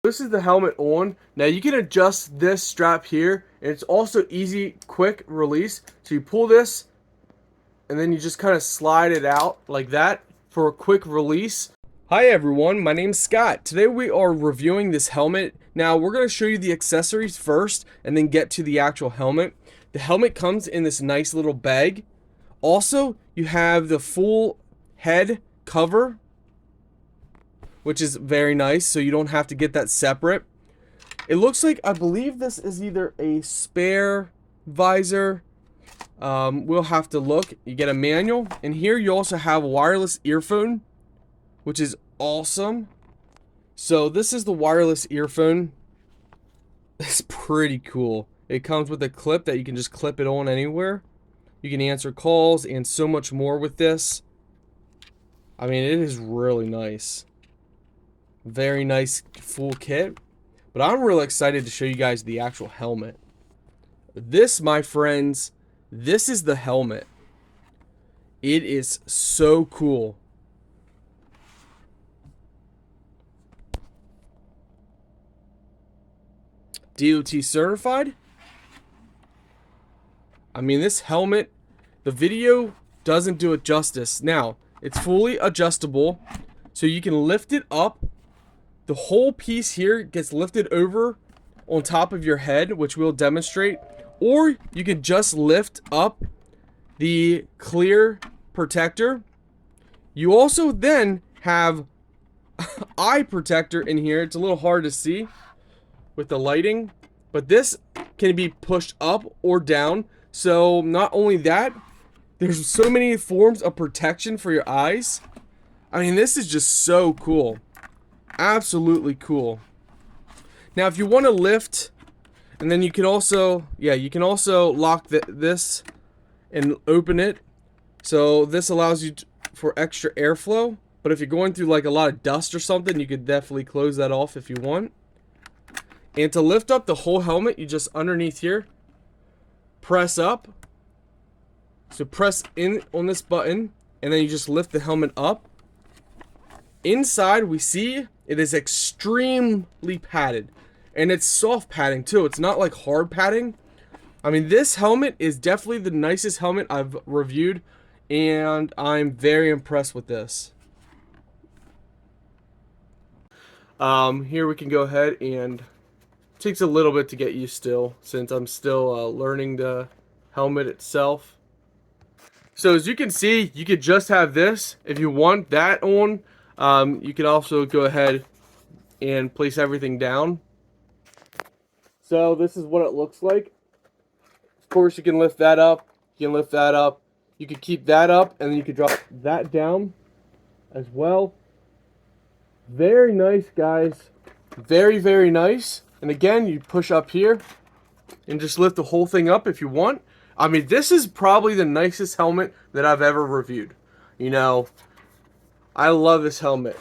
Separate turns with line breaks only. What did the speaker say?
This is the helmet on. Now you can adjust this strap here, and it's also easy, quick release. So you pull this, and then you just kind of slide it out like that for a quick release. Hi everyone, my name's Scott. Today we are reviewing this helmet. Now we're going to show you the accessories first, and then get to the actual helmet. The helmet comes in this nice little bag. Also, you have the full head cover, which is very nice, so you don't have to get that separate. It looks like, I believe this is either a spare visor. We'll have to look. You get a manual, and here you also have a wireless earphone, which is awesome. So this is the wireless earphone. It's pretty cool. It comes with a clip that you can just clip it on anywhere. You can answer calls and so much more with this. I mean, it is really nice. Very nice full kit. But I'm really excited to show you guys the actual helmet. This, my friends, this is the helmet. It is so cool. DOT certified. I mean, this helmet, the video doesn't do it justice. Now, it's fully adjustable, so you can lift it up. The whole piece here gets lifted over on top of your head, which we'll demonstrate. Or you can just lift up the clear protector. You also then have eye protector in here. It's a little hard to see with the lighting, but this can be pushed up or down. So not only that, there's so many forms of protection for your eyes. I mean, this is just so cool. Absolutely cool. Now, if you want to lift, and then you can also, you can also lock this and open it. So this allows you for extra airflow. But if you're going through like a lot of dust or something, you could definitely close that off if you want. And to lift up the whole helmet, you just underneath here, press up. So press in on this button, and then you just lift the helmet up. Inside, we see it is extremely padded, and it's soft padding too. It's not like hard padding. I mean, this helmet is definitely the nicest helmet I've reviewed, and I'm very impressed with this. Here we can go ahead, and it takes a little bit to get used still, since I'm still learning the helmet itself. So as you can see, you could just have this. If you want that on, you can also go ahead and place everything down. So this is what it looks like. Of course, you can lift that up. You can lift that up. You can keep that up, and then you can drop that down as well. Very nice, guys. Very, very nice. And again, you push up here and just lift the whole thing up if you want. I mean, this is probably the nicest helmet that I've ever reviewed. You know, I love this helmet.